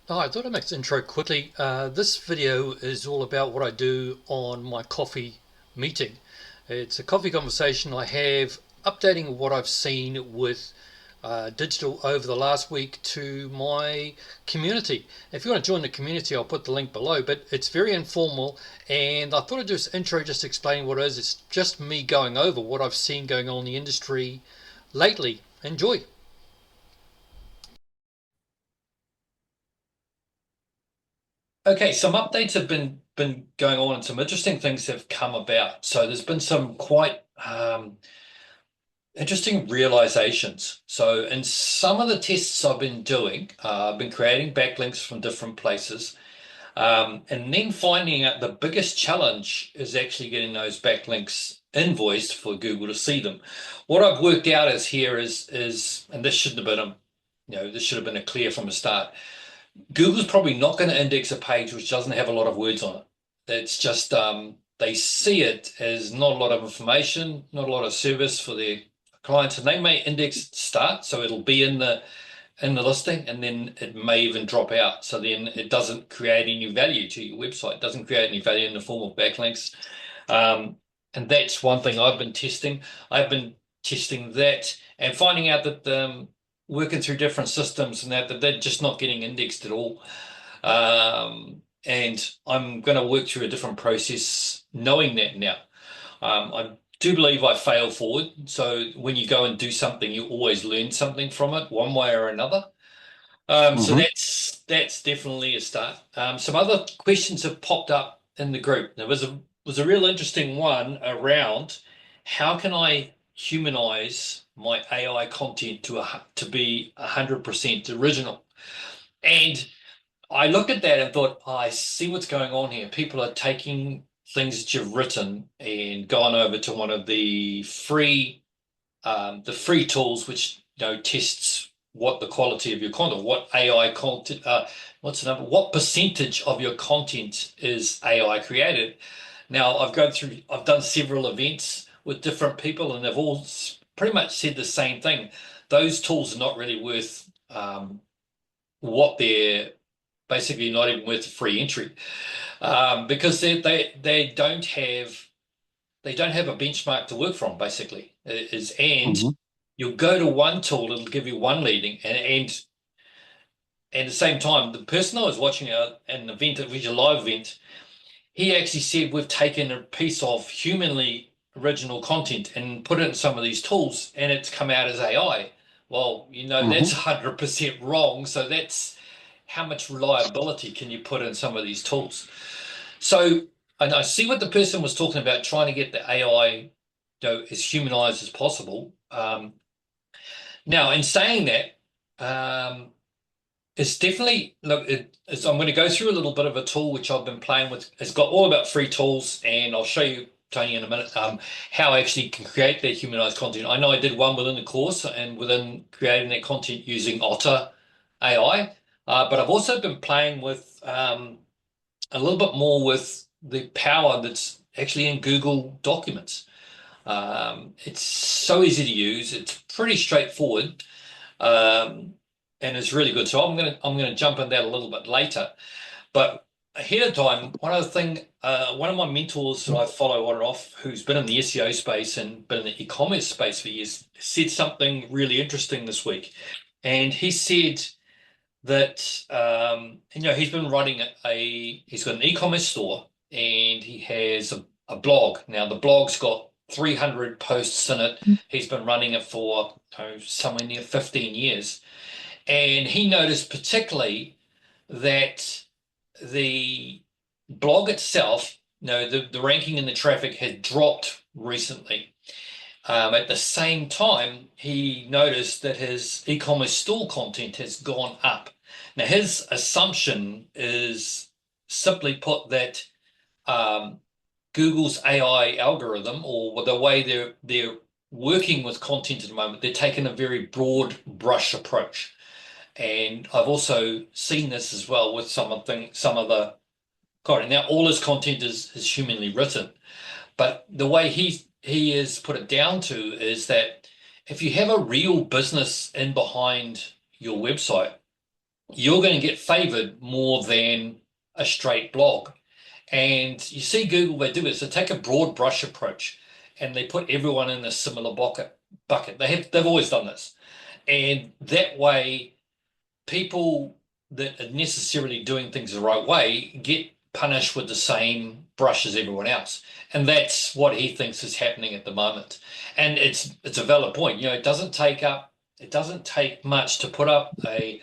Oh, I thought I'd make this intro quickly. This video is all about what I do on my coffee meeting. It's a coffee conversation I have updating what I've seen with digital over the last week to my community. If you want to join the community, I'll put the link below, but it's very informal and I thought I'd do this intro just explaining what it is. It's just me going over what I've seen going on in the industry lately. Enjoy. Okay, some updates have been going on and some interesting things have come about. So there's been some quite interesting realizations. So in some of the tests I've been doing, I've been creating backlinks from different places, and then finding out the biggest challenge is actually getting those backlinks invoiced for Google to see them. What I've worked out is here is and this shouldn't have been this should have been a clear from the start. Google's probably not going to index a page which doesn't have a lot of words on it. It's just they see it as not a lot of information, not a lot of service for their clients, and they may index start, so it'll be in the listing, and then it may even drop out. So then it doesn't create any value to your website. It doesn't create any value in the form of backlinks. Um, and that's one thing I've been testing. I've been testing that and finding out that working through different systems and that they're just not getting indexed at all. And I'm going to work through a different process knowing that now. I do believe I fail forward. So when you go and do something, you always learn something from it, one way or another. So hmm that's definitely a start. Some other questions have popped up in the group. There was a real interesting one around how can I humanize my AI content to be 100% original? And I looked at that and thought, "Oh, I see what's going on here. People are taking things that you've written and gone over to one of the free tools, which tests what the quality of your content, what AI content, what's the number, what percentage of your content is AI created. Now, I've done several events with different people, and they've all pretty much said the same thing. Those tools are not really worth what they're basically not even worth the free entry because they don't have a benchmark to work from, basically. And hmm you'll go to one tool, it'll give you one leading, and at the same time, the person I was watching an event, it was a live event, he actually said we've taken a piece of humanly original content and put it in some of these tools, and it's come out as AI. Well, that's hmm 100% wrong. So that's how much reliability can you put in some of these tools? So, and I see what the person was talking about, trying to get the AI, as humanized as possible. Now, in saying that, it's definitely look. I'm going to go through a little bit of a tool which I've been playing with. It's got all about free tools, and I'll show you, Tony, in a minute, how I actually can create that humanized content. I know I did one within the course and within creating that content using Otter AI, but I've also been playing with a little bit more with the power that's actually in Google Documents. It's so easy to use. It's pretty straightforward, um, and it's really good. So I'm gonna jump in that a little bit later. But ahead of time, one of my mentors that I follow on and off, who's been in the SEO space and been in the e-commerce space for years, said something really interesting this week, and he said that he's been running he's got an e-commerce store and he has a blog. Now the blog's got 300 posts in it. He's been running it for somewhere near 15 years. And he noticed particularly that the blog itself, the ranking and the traffic had dropped recently. At the same time, he noticed that his e-commerce store content has gone up. Now, his assumption is simply put that um, Google's AI algorithm, or the way they're working with content at the moment, they're taking a very broad brush approach. And I've also seen this as well with some of the content. Now, all his content is humanly written, but the way he has put it down to is that if you have a real business in behind your website, you're going to get favored more than a straight blog. And you see Google, they do this. They take a broad brush approach and they put everyone in a similar bucket. They've always done this. And that way, people that are necessarily doing things the right way get punished with the same brush as everyone else. And that's what he thinks is happening at the moment. And it's a valid point. It doesn't take much to put up a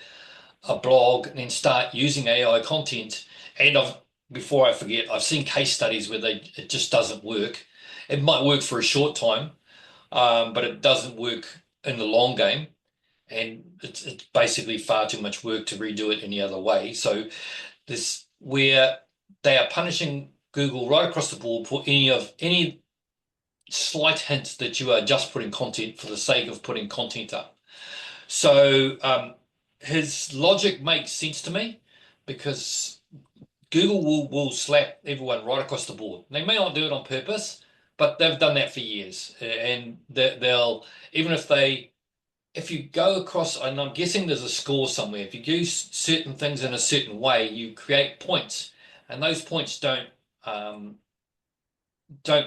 blog and then start using AI content. And before I forget, I've seen case studies where it just doesn't work. It might work for a short time, but it doesn't work in the long game. And it's basically far too much work to redo it any other way. So this where they are punishing Google right across the board for any slight hint that you are just putting content for the sake of putting content up. So his logic makes sense to me because Google will slap everyone right across the board. They may not do it on purpose, but they've done that for years. And they'll, even if you go across, and I'm guessing there's a score somewhere, if you do certain things in a certain way, you create points. And those points don't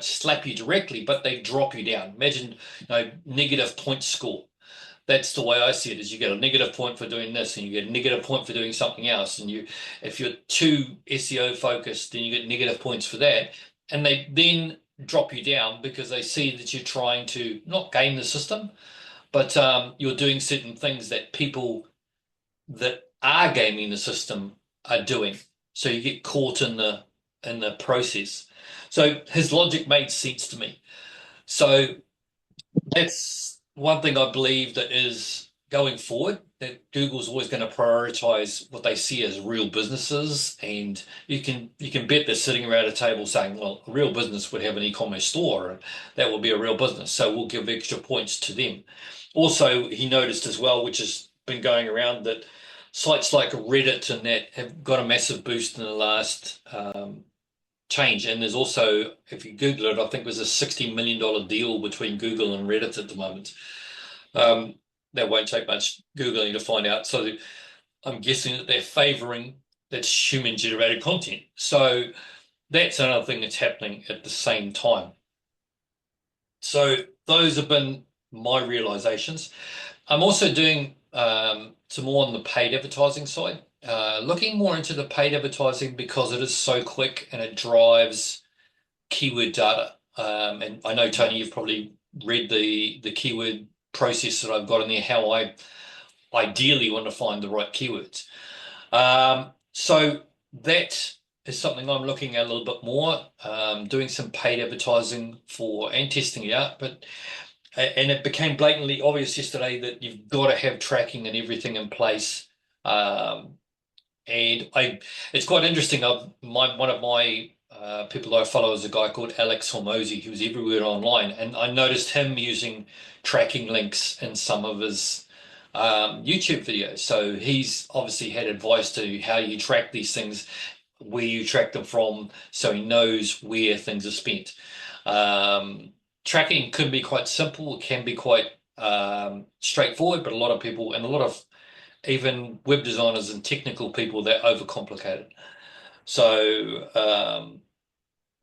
slap you directly, but they drop you down. Imagine, negative point score. That's the way I see it, is you get a negative point for doing this and you get a negative point for doing something else. And if you're too SEO focused, then you get negative points for that. And they then drop you down because they see that you're trying to not game the system, but you're doing certain things that people that are gaming the system are doing. So you get caught in the process. So his logic made sense to me. So that's one thing I believe that is going forward, that Google's always going to prioritize what they see as real businesses. And you can bet they're sitting around a table saying, well, a real business would have an e-commerce store, and that would be a real business. So we'll give extra points to them. Also, he noticed as well, which has been going around, that sites like Reddit and that have got a massive boost in the last change. And there's also, if you Google it, I think there's a $60 million deal between Google and Reddit at the moment. Um, that won't take much Googling to find out. So I'm guessing that they're favoring that's human generated content. So that's another thing that's happening at the same time. So those have been my realizations. I'm also doing some more on the paid advertising side, looking more into the paid advertising because it is so quick and it drives keyword data. And I know, Tony, you've probably read the keyword process that I've got in there, how I ideally want to find the right keywords. So that is something I'm looking at a little bit more, doing some paid advertising for and testing it out. And it became blatantly obvious yesterday that you've got to have tracking and everything in place. And it's quite interesting. One of my people that I follow is a guy called Alex Hormozi, who's everywhere online, and I noticed him using tracking links in some of his YouTube videos. So he's obviously had advice to how you track these things, where you track them from, so he knows where things are spent. Tracking can be quite simple, it can be quite straightforward, but a lot of people and a lot of even web designers and technical people that overcomplicate it. So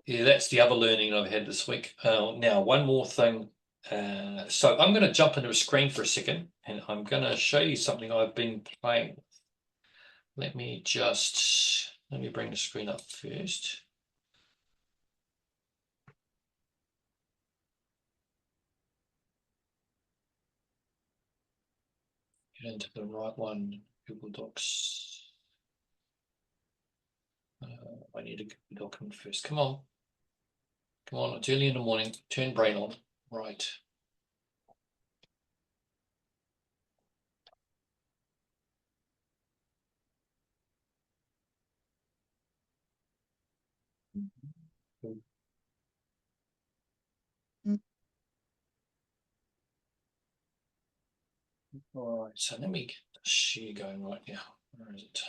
yeah, that's the other learning I've had this week. Now, one more thing. So I'm going to jump into a screen for a second, and I'm going to show you something I've been playing with. Let me bring the screen up first. Get into the right one, Google Docs. I need a Google document first. Come on. Come on, it's early in the morning. Turn brain on. Right. All right, so let me get the share going right now. Where is it?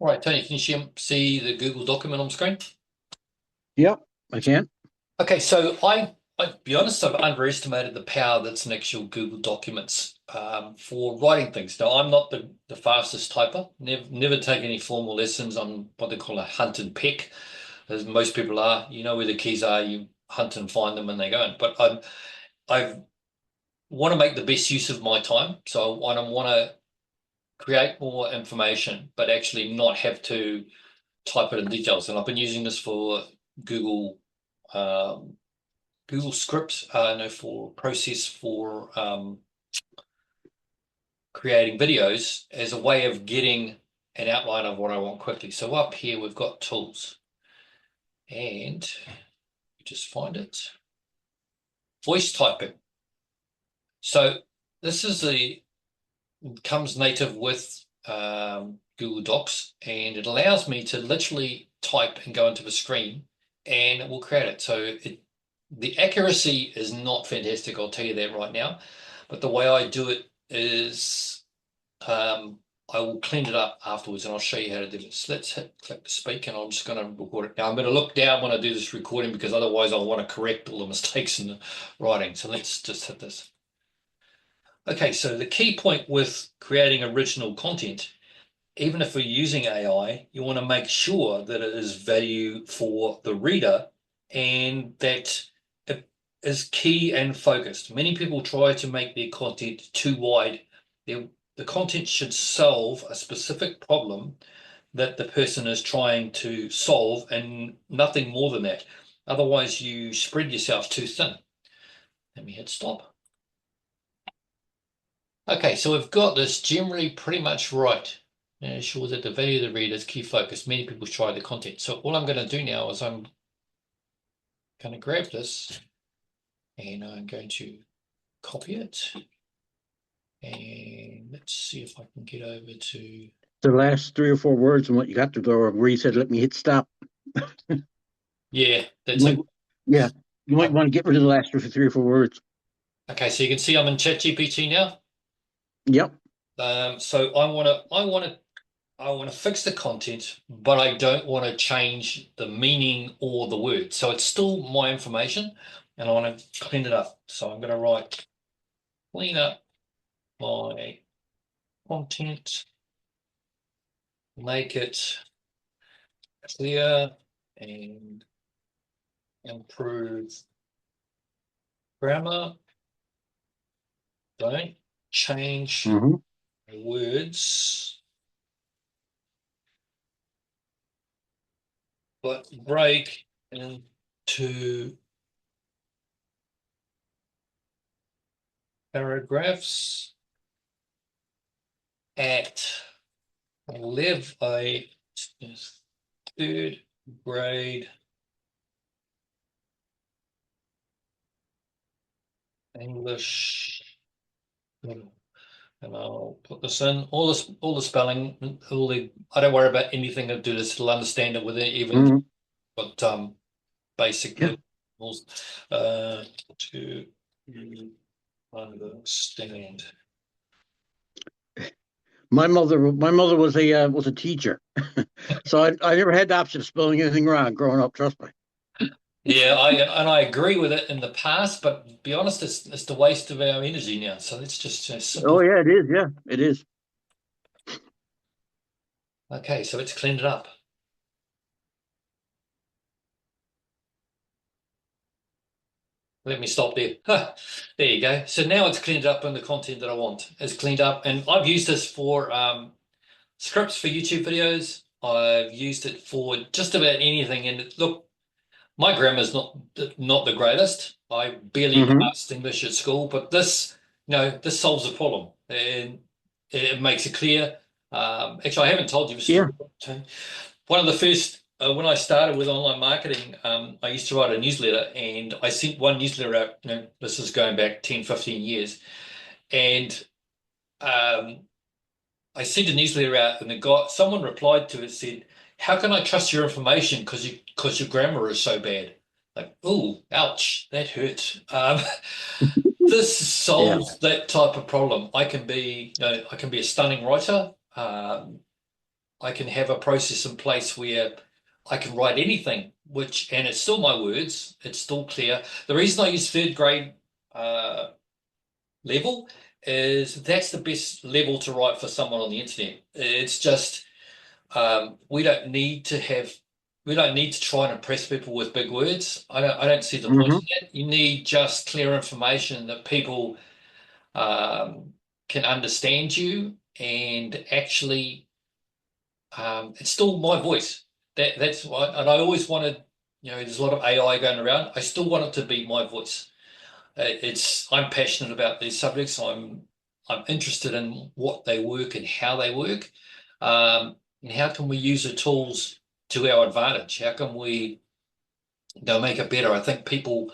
All right, Tony, can you see the Google document on screen? Yep, I can. Okay, so I'll be honest, I've underestimated the power that's in actual Google Documents for writing things. Now, I'm not the fastest typer. Never take any formal lessons. I'm what they call a hunt and peck, as most people are. You know where the keys are, you hunt and find them, and they go. But I want to make the best use of my time, so I want to create more information, but actually not have to type it in details. And I've been using this for Google. Google Scripts, no, for process for creating videos as a way of getting an outline of what I want quickly. So up here we've got tools, and just find it. Voice typing. So this is comes native with Google Docs, and it allows me to literally type and go into the screen, and it will create it. So the accuracy is not fantastic, I'll tell you that right now. But the way I do it is I will clean it up afterwards, and I'll show you how to do this. Let's click to speak, and I'm just going to record it. Now I'm going to look down when I do this recording because otherwise I'll want to correct all the mistakes in the writing. So let's just hit this. Okay, so the key point with creating original content, even if we're using AI, you want to make sure that it is value for the reader and that it is key and focused. Many people try to make their content too wide. The content should solve a specific problem that the person is trying to solve and nothing more than that. Otherwise, you spread yourself too thin. Let me hit stop. Okay, so we've got this generally pretty much right. And ensure that the value of the reader is key focus. Many people try the content. So all I'm going to do now is I'm going to grab this and I'm going to copy it. And let's see if I can get over to The last 3 or 4 words and what you got to go where you said, let me hit stop. yeah, that's You might, it. yeah, you might want to get rid of the last 3 or 4 words. Okay, so you can see I'm in ChatGPT now. Yep. So I want to fix the content, but I don't want to change the meaning or the word. So it's still my information, and I want to clean it up. So I'm going to write clean up my content, make it clear, and improve grammar. Don't change Mm-hmm. words, but break into paragraphs at a third grade English. And I'll put this in. All the spelling, I don't worry about anything to do this. It'll understand it with it, even Mm-hmm. but basic Yeah. rules to understand. My mother was a teacher, so I never had the option of spelling anything wrong growing up. Trust me. Yeah, I agree with it in the past, but to be honest, it's the waste of our energy now. So let's just Oh simplify. yeah, it is. Yeah, it is. Okay, so it's cleaned it up. Let me stop there. There you go. So now it's cleaned up and the content that I want is cleaned up. And I've used this for scripts for YouTube videos. I've used it for just about anything. And look, my grammar's not the greatest. I barely Mm-hmm. passed English at school, but this solves the problem and it makes it clear. Actually, I haven't told you the Yeah. story. One of the first, when I started with online marketing, I used to write a newsletter and I sent one newsletter out, this is going back 10, 15 years. And um, I sent a newsletter out and someone replied to it, said, how can I trust your information because your grammar is so bad? Like, oh, ouch, that hurt. This Yeah. solves that type of problem. I can be a stunning writer. I can have a process in place where I can write anything, and it's still my words, it's still clear. The reason I use third grade uh, level is that's the best level to write for someone on the internet. It's just we don't need to try and impress people with big words. I don't see the point Hmm. in that. You need just clear information that people can understand you and actually it's still my voice. That's what, and I always wanted, there's a lot of AI going around. I still want it to be my voice. I'm passionate about these subjects. I'm interested in what they work and how they work. And how can we use the tools to our advantage? How can we, make it better? I think people,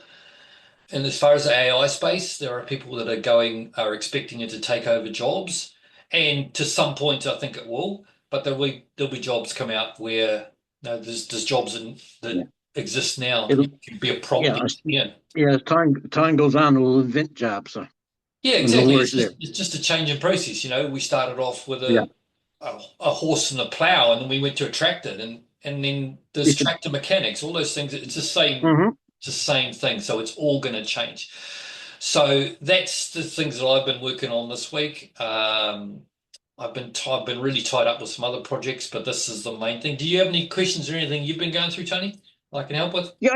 and as far as the AI space, there are people that are expecting it to take over jobs. And to some point, I think it will, but there'll be jobs come out where there's jobs Yeah. that exist now. You It'll, can be a prompt yeah, engineer. yeah. As time goes on, we'll invent jobs. So Yeah, no exactly. worries there. It's just a change in process. We started off with Yeah. a horse and a plow, and then we went to a tractor, and then there's tractor mechanics, all those things. Hmm. It's the same thing. So it's all going to change. So that's the things that I've been working on this week. I've been really tied up with some other projects, but this is the main thing. Do you have any questions or anything you've been going through, Tony? I can help with? Yeah,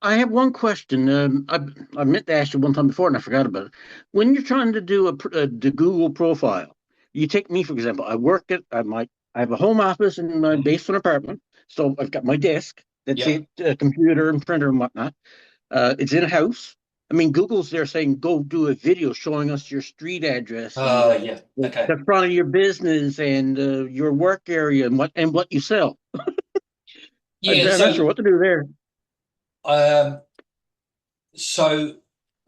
I have one question. I meant to ask you one time before and I forgot about it. When you're trying to do the Google profile, you take me for example. I have a home office in my Mhm. basement apartment, so I've got my desk. That's Yeah. it, a computer and printer and whatnot. It's in a house. I mean, Google's there saying go do a video showing us your street address and Oh, yeah. Okay. the front of your business and your work area and what you sell. Yeah. I'm not sure what to do there. Um, So,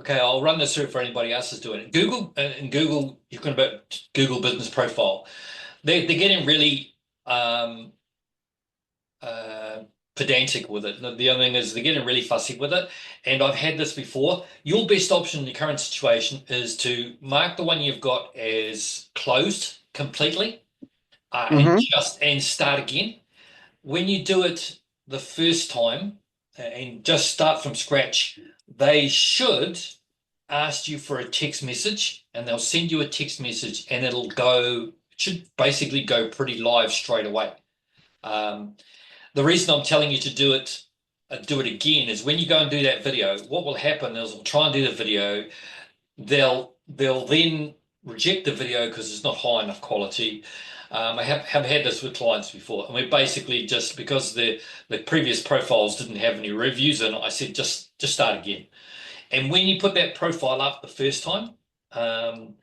okay, I'll run this through for anybody else who's doing it. Google, you're talking about Google Business Profile. They're getting really uh, pedantic with it. The other thing is they're getting really fussy with it. And I've had this before. Your best option in the current situation is to mark the one you've got as closed completely, Hmm. and start again. When you do it the first time and just start from scratch, they should ask you for a text message and they'll send you a text message and it should basically go pretty live straight away. Um, the reason I'm telling you to do it again is when you go and do that video, what will happen is we'll try and do the video. They'll then reject the video because it's not high enough quality. I have had this with clients before, and we basically just because the previous profiles didn't have any reviews in it, I said just start again. And when you put that profile up the first time, um,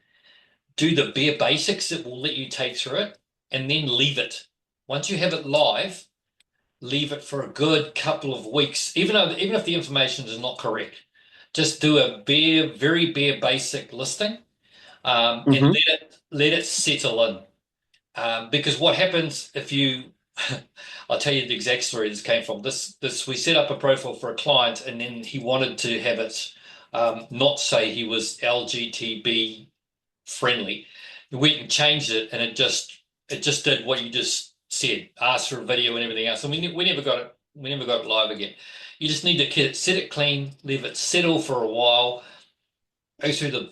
do the bare basics. It will let you take through it, and then leave it. Once you have it live, leave it for a good couple of weeks, even if the information is not correct. Just do a very bare basic listing, and Hmm. let it settle in. Because what happens if you, I'll tell you the exact story this came from. This we set up a profile for a client, and then he wanted to have it not say he was LGTB friendly. We went and changed it, and it just did what you just said, asked for a video and everything else. And we never got it. We never got it live again. You just need to set it clean, leave it settle for a while, go through the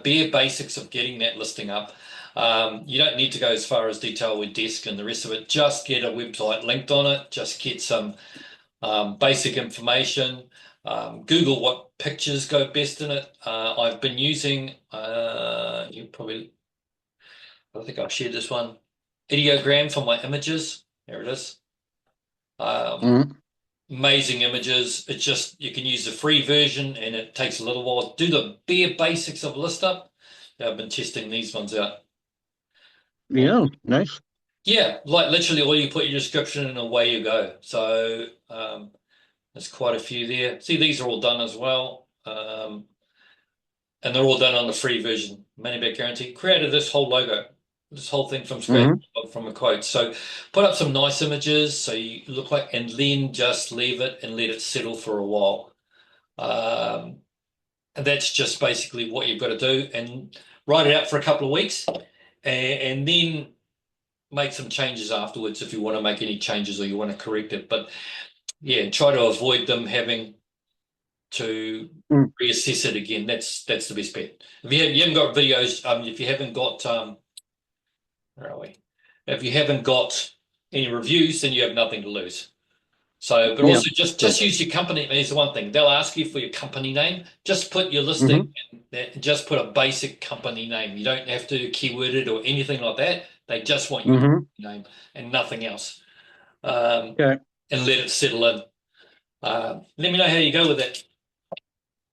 bare basics of getting that listing up. You don't need to go as far as detail with desk and the rest of it. Just get a website linked on it. Just get some basic information. Google what pictures go best in it. I've been using, I think I've shared this one, Ideogram for my images. There it is. Um, Hmm. Amazing images. It's just you can use the free version and it takes a little while. Do the bare basics of list up. I've been testing these ones out. Yeah, nice. Yeah, like literally all you put your description and away you go. So there's quite a few there. See, these are all done as well. And they're all done on the free version. Money back guarantee. Created this whole logo, this whole thing from scratch Hmm. from a quote. So put up some nice images so you look like, and then just leave it and let it settle for a while. Um, and that's just basically what you've got to do and write it out for a couple of weeks. And then make some changes afterwards if you want to make any changes or you want to correct it. But yeah, try to avoid them having to Mm. reassess it again. That's the best bet. If you haven't got videos, if you haven't got where are we? If you haven't got any reviews, then you have nothing to lose. So, but Yeah. also just use your company. Is the one thing they'll ask you for your company name. Just put your listing. Just put a basic company name. You don't have to keyword it or anything like that. They just want your company name and nothing else. Okay. And let it settle in. Let me know how you go with that.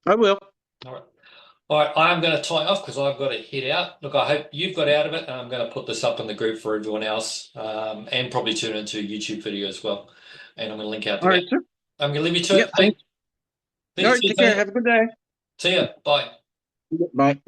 I will. All right. All right, I'm going to tie off because I've got to head out. Look, I hope you've got out of it, and I'm going to put this up in the group for everyone else, and probably turn it into a YouTube video as well. And I'm going to link out to All that. right, sir. I'm going to leave you to Yep. it. Thanks. All right. Take care. Have a good day. See ya. Bye. Bye.